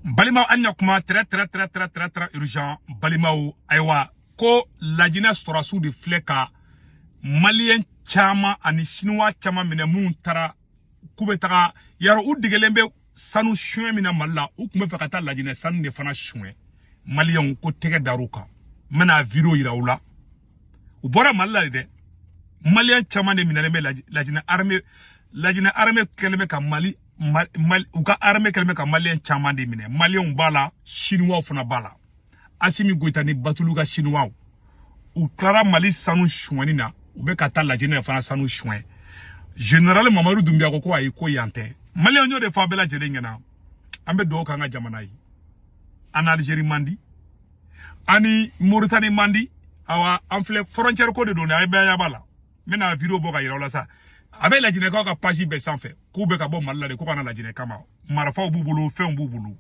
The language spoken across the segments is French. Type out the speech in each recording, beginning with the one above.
Balima anya kuma très urgent. Balima ou aywa ko lajina sorasu de fleka malien chama ani chinois chama mine mun tara kubetaka yaro u digelembe sanu chouin mina malla u kuma fakata lajina sanu ne fana chouin malien ko tege daruka mena viro iraula u bora malla de malien chama ne mina lajina armée kelme ka mali uka armée kelme ka malien chama de mine malien bala chinois fana bala asimi goita ni batuluga chinois u klara mali sanu chouin na ube kata lajina fana sanu chouin Général Mamadou Doumbia ko ay ko yante malien ñoo de fa bela jere ngena ambe do ka nga jamana yi en Algérie mandi ani Mauritanie mandi awa amfle frontière ko de do na ay be ya bala mena vidéo boka yira wala sa abe la jine ka page be sans fait ku be ka bo malla de ko kana la jine kama marafa bubulu fe bubulu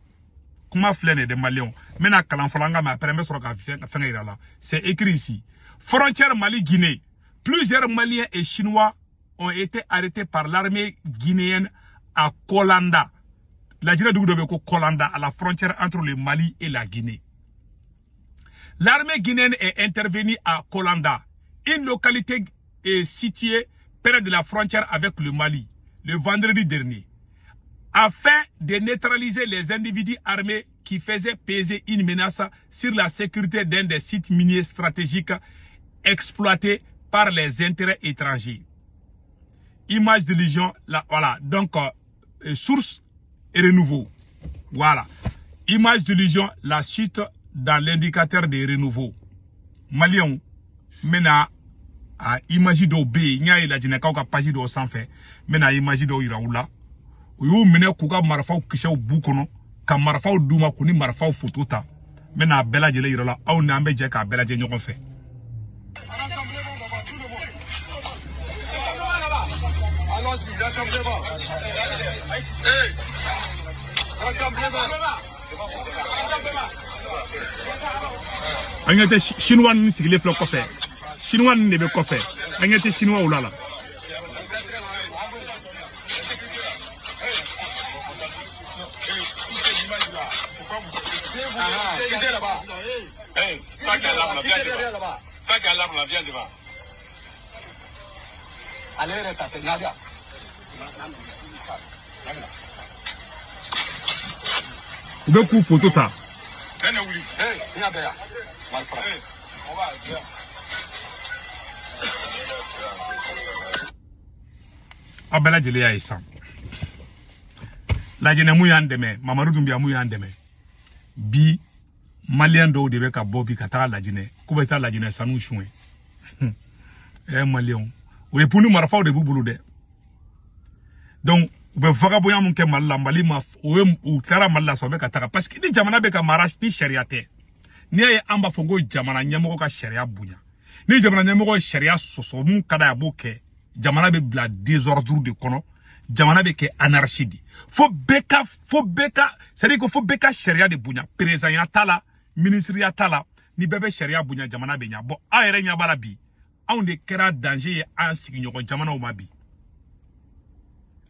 kuma flene de malien mena kalan falanga ma permet sur ka fenga yira la c'est écrit ici frontière Mali Guinée plusieurs Maliens et Chinois ont été arrêtés par l'armée guinéenne à Kolanda. La Guinée de Kolanda, à la frontière entre le Mali et la Guinée. L'armée guinéenne est intervenue à Kolanda, une localité située près de la frontière avec le Mali, le vendredi dernier, afin de neutraliser les individus armés qui faisaient peser une menace sur la sécurité d'un des sites miniers stratégiques exploités par les intérêts étrangers. Image de Légion, là, voilà, donc source et renouveau. Voilà. Image de Légion, la suite dans l'indicateur de renouveau. Malion, mena a image do B, nya ila jina ka page do sans fait, mena image do iraoula. Uyu mena kuka marfa kisha bukono, ka marfa duma kuni marfa photo ta. Mena bela jele irola, au nambe je ka bela je nyoko fait. Angete chinois ni sigile flo ko fe chinois ni be ko fe angete chinois ulala Beaucoup photo ta. Abela jele ya isa. La jene mu yandeme, Mamadou Doumbia mu yandeme. Bi malien do debe ka bobi kata la jene. Kubeta la jene sanu chouin. Malien. Ou pour nous marfa de bubulu de. Donc ube vagabond mun ke malla mali ma ou tara malla so be kataka parce que ni jamana be ka marash ni sharia te ni ay amba fongo jamana nyamo ka sharia bunya ni jamana nyamo ko sharia soso mun kada ya boke jamana be bla désordre de kono jamana be ke anarchie di fo beka c'est dire que fo beka sharia de bunya président ya tala ministre ya tala ni bebe sharia bunya jamana be nya bo ayere nya bala bi on de kera danger en signoko jamana o mabi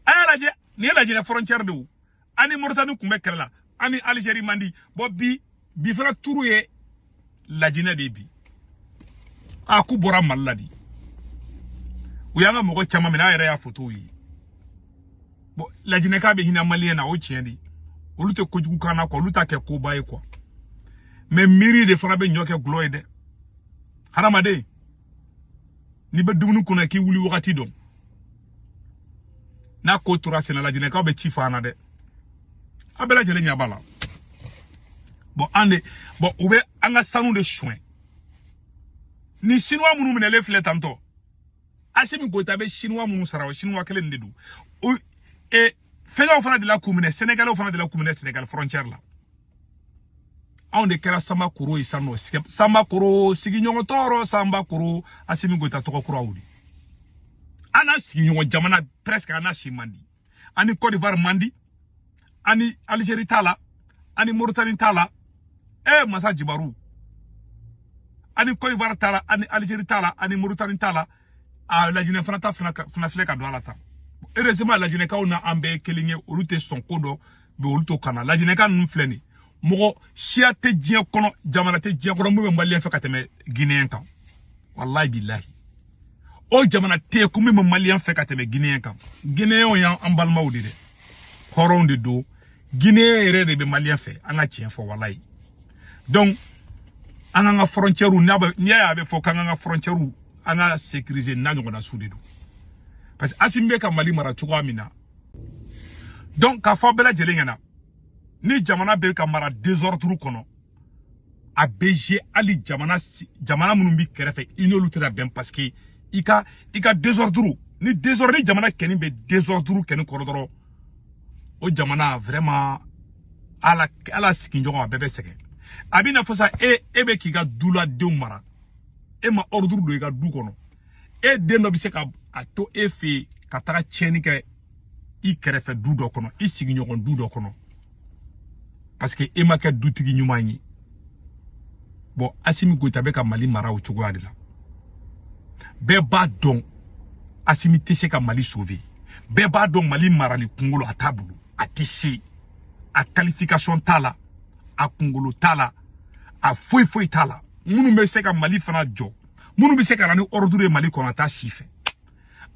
ayalaje ni laje la frontière de ani Mauritanie kumbe kerla ani Algérie mandi bo bi fera tourouye la jina de bi aku bora maladi uyanga moko chama mina yere ya photo yi bo la jina ka be hina malien na o chiendi olute kojugu kana ko luta ke ko baye ko mais miri de fana be nyoke gloide haramade ni be dumunu kuna ki wuli wakati don na ko tura sena la jine ka be chifana de abela jele nyabala bon ande bon ube anga sanu de chouin ni chinois munu mene le fle tanto asemi go tabe chinois munu saraw chinois kele ndedu et fega fana de la commune sénégalais fana de la commune sénégal frontière là on de kera samba kuro isano samba kuro sigi nyongo toro samba kuro asemi go ta to ko awudi ana signyon jamana presque ana mandi ani Côte d'Ivoire mandi ani Algérie tala ani Mauritanie tala masa jibaru ani Côte d'Ivoire tala ani Algérie tala ani Mauritanie tala a la Guinée fana fleka do alata heureusement la Guinée ka ona ambe kelinge olute son kodo be olu to kana lajinɛ ka ninnu filɛ nin mɔgɔ siya tɛ diɲɛ kɔnɔ jamana tɛ diɲɛ kɔnɔ mun bɛ maliyɛn fɛ ka tɛmɛ Guinéen kan wallahi billahi o jamana tɛ ko min bɛ maliyɛn fɛ ka tɛmɛ Guinéen kan Guinéen y'an an balimaw de dɛ hɔrɔnw de don Guinéen yɛrɛ de bɛ maliyɛn fɛ an ka tiɲɛ fɔ wallahi donc an ka frontière n'i y'a bɛ fɔ k'an ka frontière an ka sécuriser n'a ɲɔgɔnna su de don parce que Assimi bɛ ka Mali mara cogoya min na donc k'a fɔ bɛɛ lajɛlen ɲɛna ni jamana bɛ ka mara désordre kɔnɔ a bɛ jouer hali jamana minnu bɛ kɛrɛfɛ i n'olu tɛ bɛn parce que i ka désordre ni jamana kɛni bɛ désordre kɛni kɔrɔ dɔrɔn o jamana vraiment ala sigiɲɔgɔn a bɛɛ bɛ sɛgɛn a bɛ na fɔ sa e bɛ k'i ka duladenw mara e ma ordre don i ka du kɔnɔ e den dɔ bɛ se ka a to e fɛ yen ka taga tiɲɛni kɛ i kɛrɛfɛ du dɔ kɔnɔ i sigiɲɔgɔn du dɔ kɔnɔ parce que e ma kɛ dutigi ɲuman ye bon Assimi Goïta bɛ ka Mali mara o cogoya de la bɛɛ b'a dɔn Assimi tɛ se ka Mali sauver bɛɛ b'a dɔn Mali marali kunkolo a t'a bolo a tɛ se a qualification t'a la a kunkolo t'a la a foyi t'a la minnu bɛ se ka Mali fana jɔ minnu bɛ se ka na ni ordre ye Mali kɔnɔ a t'a si fɛ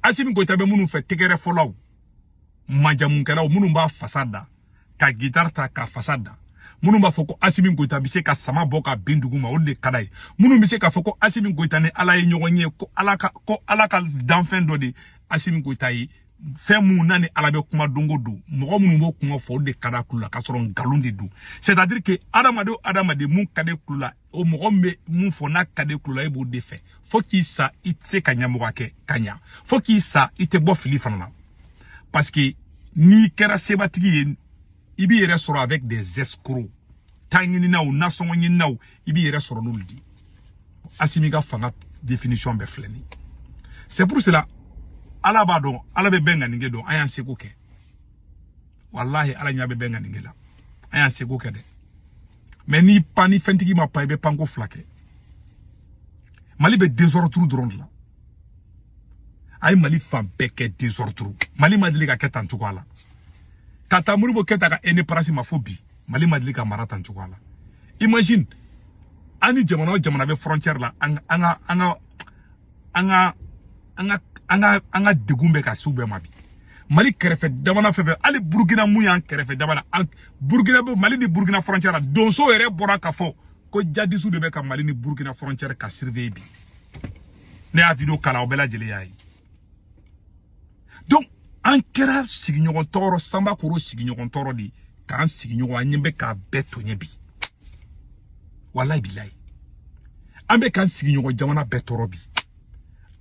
Assimi Goïta bɛ minnu fɛ tɛgɛrɛ fɔlaw majamunkɛlaw minnu b'a fasa da ka guitare ta ka fasa da minnu b'a fɔ ko Assimi Goïta bɛ se ka sama bɔ ka bin dugu ma o de ka d'a ye minnu bɛ se k'a fɔ ko Assimi Goïta ni Ala ye ɲɔgɔn ye ko Ala ka danfɛn dɔ de Assimi Goïta ye fɛn mun na ni Ala bɛ kuma don o don mɔgɔ minnu b'o kuma fɔ o de ka d'a kulo la k'a sɔrɔ nkalon de don c'est à dire que adamaden mun ka di kulo la o mɔgɔ min bɛ mun fɔ n'a ka di kulo la e b'o de fɛ fo k'i sa i tɛ se ka ɲɛmɔgɔ kɛ ka ɲa fo k'i sa i tɛ bɔ fili fana na parce que n'i kɛra sebatigi ye i b'i yɛrɛ sɔrɔ avec des escrocs taa ɲininaw nasɔngɔ ɲininaw i b'i yɛrɛ sɔrɔ n'olu de Assimi ka fanga définition bɛɛ filɛ nin c'est pour cela Ala b'a dɔn Ala bɛ bɛn ŋanige dɔn an y'an seko kɛ wallahi Ala ɲɛ bɛ bɛn ŋanige la an y'an seko kɛ dɛ mais ni fɛntigi ma pan i bɛ panko fila kɛ Mali bɛ désordre dɔrɔn de la a ye Mali fan bɛɛ kɛ désordre Mali ma deli ka kɛ tan cogoya la ka taa Modibo Keyita ka indépendance ma fo bi Mali ma deli ka mara tan cogoya la imagine an ni jamana o jamana bɛ frontière la an ka degun bɛ ka s'u bɛɛ ma bi Mali kɛrɛfɛ jamana fɛn fɛn hali Burkina mun y'an kɛrɛfɛ jamana Mali ni Burkina frontière la donso yɛrɛ bɔra ka fɔ ko jadisu de bɛ ka Mali ni Burkina frontière ka surveiller bi ne y'a vidéo kala o bɛɛ lajɛlen y'a ye donc an kɛra sigiɲɔgɔn tɔɔrɔ Sanbakoro sigiɲɔgɔn tɔɔrɔ de k'an sigiɲɔgɔn an ɲɛ bɛ k'a bɛɛ toɲɛ bi wallahi billahi an bɛ k'an sigiɲɔgɔn jamana bɛɛ tɔɔrɔ bi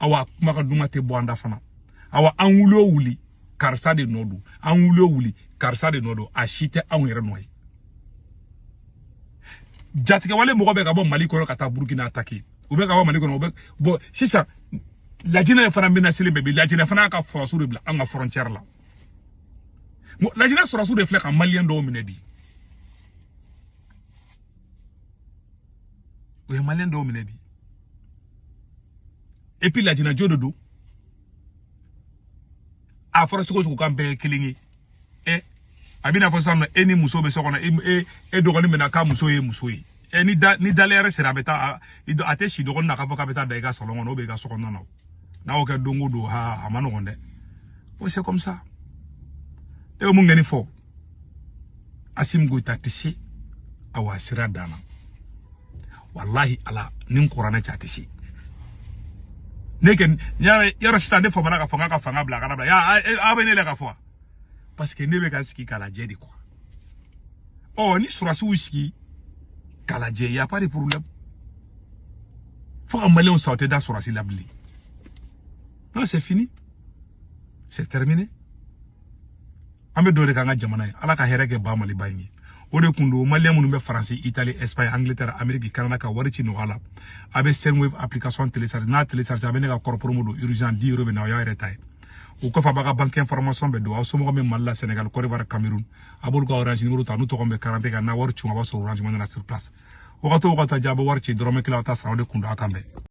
awa kumakan duman tɛ bɔ an da fana awa an wuli o wuli karisa de nɔ don an wuli o wuli karisa de nɔ don a si tɛ anw yɛrɛ nɔ ye jatigɛwale mɔgɔ bɛ ka bɔ Mali kɔnɔ ka taa Burkina attaquer u bɛ ka bɔ Mali kɔnɔ u bɛ bon sisan lajinɛ fana bɛna selen bɛɛ bi lajinɛ fana y'a ka sɔrɔsiw de bila an ka frontière la lajinɛ sɔrɔsiw de filɛ ka maliyɛn dɔw minɛ bi o ye maliyɛn dɔw minɛ bi et puis lajinɛ jo de don a fɔra cogo cogo k'an bɛɛ ye kelen ye a bɛna fɔ sisan nɔ e ni muso bɛ so kɔnɔ e dɔgɔnin bɛ na k'a muso ye muso ye ni daleyɛrɛ sera a bɛ taa a tɛ si dɔgɔnin na k'a fɔ k'a bɛ taa da i ka salon kɔnɔ ou bien i ka so kɔnɔna na n'a y'o kɛ don o don a ma nɔgɔn dɛ bon c'est comme ça ne bɛ mun kɛ ni fɔ Assimi Goïta tɛ se awa a sera dan na wallahi Ala ni n kɔrɔna cɛ a tɛ se ne kɛ yɔrɔ sisan ne famana ka fanga bila a kana bila a bɛ ne la ka fɔ parce que ne bɛ ka sigi k'a lajɛ de quoi ni sɔrɔsiw sigi k'a lajɛ y a pas de problème fo ka maliyɛnw sa o tɛ da sɔrɔsi la bilen non c'est fini c'est terminé an bɛ dɔ de k'an ka jamana ye Ala ka hɛrɛ kɛ ba Maliba in ye o de kun don maliyɛn minnu bɛ Faransi Italie Espagne Angleterre Amérique Canada ka wari ci nɔgɔya la a bɛ Sendwave application télécharger n'a télécharger a bɛ ne ka kɔrɔ promo don urgent 10 € bɛ na o y'a yɛrɛ ta ye o kɔfɛ a b'a ka banque information bɛ don aw somɔgɔw bɛ Mali la Sénégal Côte d'Ivoire Cameroun a b'olu ka orange numéro ta n'u tɔgɔ bɛ 40 kan n'a wari ci a b'a sɔrɔ orange money na sur place wagati o wagati a bɛ wari ci dɔrɔmɛ kelen a bɛ taa sara o de kun don a kan bɛɛ